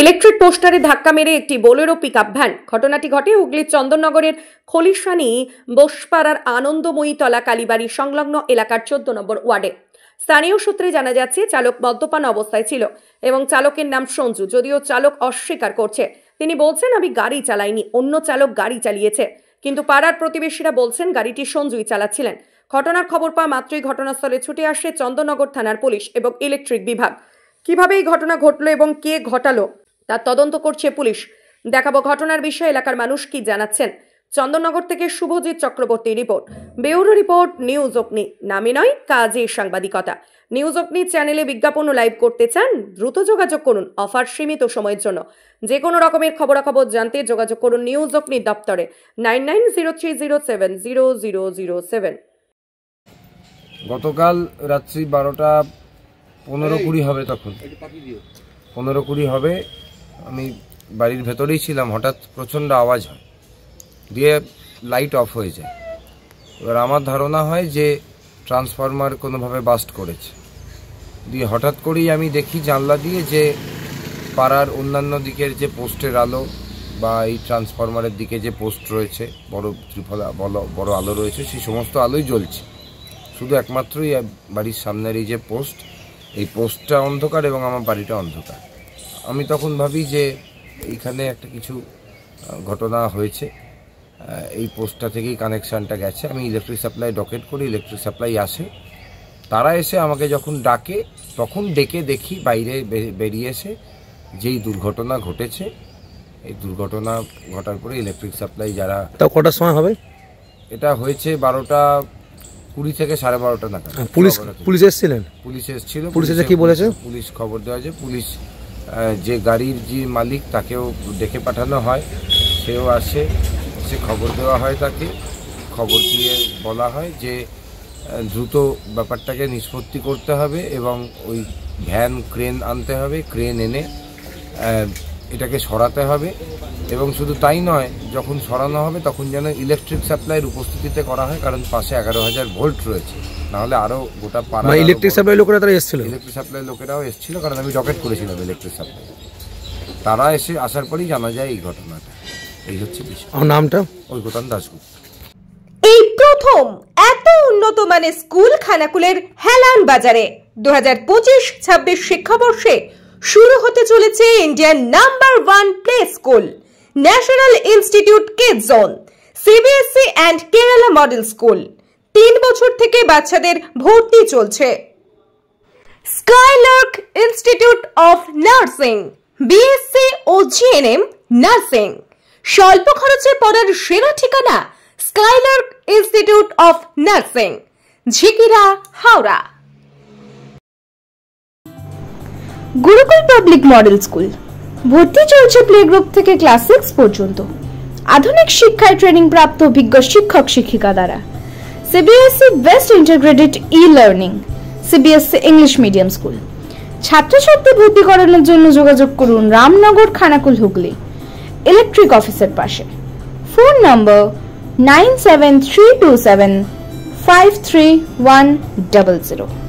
Electric পোস্টারে ধাক্কা মেরে একটি বোলেরো পিকআপ ভ্যান। ঘটনাটি ঘটে হুগলির চন্দননগরের খলিশানি বোসপাড়ার আনন্দময়ী তলা কালীবাড়ি সংলগ্ন এলাকার 14 নম্বর ওয়ার্ডে। স্থানীয় সূত্রে জানা যাচ্ছে চালক মদ্যপান অবস্থায় ছিল এবং চালকের নাম সঞ্জু। যদিও চালক অস্বীকার করছে, তিনি বলছেন আমি গাড়ি চালাইনি, অন্য চালক গাড়ি চালিয়েছে। কিন্তু পাড়ার প্রতিবেশীরা বলছেন গাড়িটি সঞ্জুই চালাচ্ছিলেন। ঘটনার খবর পাওয়া মাত্রই ঘটনাস্থলে ছুটে আসে চন্দননগর থানার পুলিশ এবং ইলেকট্রিক বিভাগ। কিভাবে এই ঘটনা ঘটলো এবং কে ঘটালো তার তদন্ত করছে পুলিশ। দেখাবো ঘটনার বিষয়ে এলাকার মানুষ কি জানাচ্ছেন। চন্দননগর থেকে Subhajit Chakraborty report, bureau report, news Agni. নামে নয় কাজে সাংবাদিকতা। নিউজ অগ্নি চ্যানেলে বিজ্ঞাপন লাইভ করতে চান? দ্রুত যোগাযোগ করুন। অফার সীমিত সময়ের জন্য। যে কোনো রকমের খবরাখবর জানতে যোগাযোগ করুন নিউজ অগ্নি দপ্তরে 9903070007। গতকাল রাত্রি 12:15-20 হবে, তখন 15-20 হবে। আমি বাড়ির ভেতরেই ছিলাম, হঠাৎ প্রচণ্ড আওয়াজ হয়, দিয়ে লাইট অফ হয়ে যায়। এবার আমার ধারণা হয় যে ট্রান্সফরমার কোনোভাবে বাস্ট করেছে। দিয়ে হঠাৎ করেই আমি দেখি জানলা দিয়ে যে পাড়ার অন্যান্য দিকের যে পোস্টের আলো বা এই ট্রান্সফরমারের দিকে যে পোস্ট রয়েছে, বড় আলো রয়েছে, সেই সমস্ত আলোই জ্বলছে। শুধু একমাত্রই বাড়ির সামনের এই যে পোস্ট, এই পোস্টটা অন্ধকার এবং আমার বাড়িটা অন্ধকার। আমি তখন ভাবি যে এইখানে একটা কিছু ঘটনা হয়েছে, এই পোস্টটা থেকেই কানেকশানটা গেছে। আমি ইলেকট্রিক সাপ্লাই ডকেট করি, ইলেকট্রিক সাপ্লাই আসে। তারা এসে আমাকে যখন ডাকে, তখন ডেকে দেখি বাইরে বেরিয়ে এসে যেই দুর্ঘটনা ঘটেছে। এই দুর্ঘটনা ঘটার পরে ইলেকট্রিক সাপ্লাই যারা, তা কটার সময় হবে? এটা হয়েছে 12:20 থেকে 12:30 নাগাদ। পুলিশ এসেছিলেন? পুলিশ এসেছিল। পুলিশ এসে কি বলেছে? পুলিশ খবর দেওয়া যে পুলিশ যে গাড়ির যে মালিক তাকেও ডেকে পাঠানো হয়, সেও আসে, সে খবর দেওয়া হয়। তাকে খবর দিয়ে বলা হয় যে দ্রুত ব্যাপারটাকে নিষ্পত্তি করতে হবে এবং ওই ভ্যান ক্রেন আনতে হবে, ক্রেন এনে এটাকে সরাতে হবে। এবং শুধু তাই নয়, যখন সরানো হবে তখন যেন ইলেকট্রিক সাপ্লাইয়ের উপস্থিতিতে করা হয়, কারণ পাশে 11,000 ভোল্ট রয়েছে, নাহলে আরও গোটা পাড়া। ইলেকট্রিক সাপ্লাই লোকেরা তারা এসেছিল? ইলেকট্রিক সাপ্লাই লোকেরাও এসেছিল, কারণ আমি ডকেট করেছিলাম ইলেকট্রিক সাপ্লাই। তারা এসে আসার পরেই জানা যায় এই ঘটনাটা। এই হচ্ছে বিষয়। আমার নামটা ঐকতান দাশগুপ্ত। এই প্রথম এত উন্নত মানের স্কুল খানাকুলের হেলান বাজারে 2025-26 শিক্ষাবর্ষে শুরু হতে চলেছে ইন্ডিয়ার number 1 play school, national institute kids zone, CBSE and Kerala model school. 3 বছর থেকে বাচ্চাদের ভর্তি চলছে। Skylark institute of nursing, BSc ও জিএনএম নার্সিং। স্বল্প খরচে পড়ার সেরা ঠিকানা Skylark institute of nursing, Jhikira, Howrah. Gurukul public model school, ভর্তি চলছে প্লে গ্রুপ থেকে ক্লাস 6 পর্যন্ত। আধুনিক শিক্ষায় ট্রেনিং প্রাপ্ত অভিজ্ঞ শিক্ষক শিক্ষিকা দ্বারা। CBSE best integrated e-learning, CBSE English medium school. ছাত্রছাত্রী ভর্তি করানোর জন্য যোগাযোগ করুন রামনগর, খানাকুল, হুগলি, ইলেকট্রিক অফিসের পাশে। ফোন নম্বর 9732753100।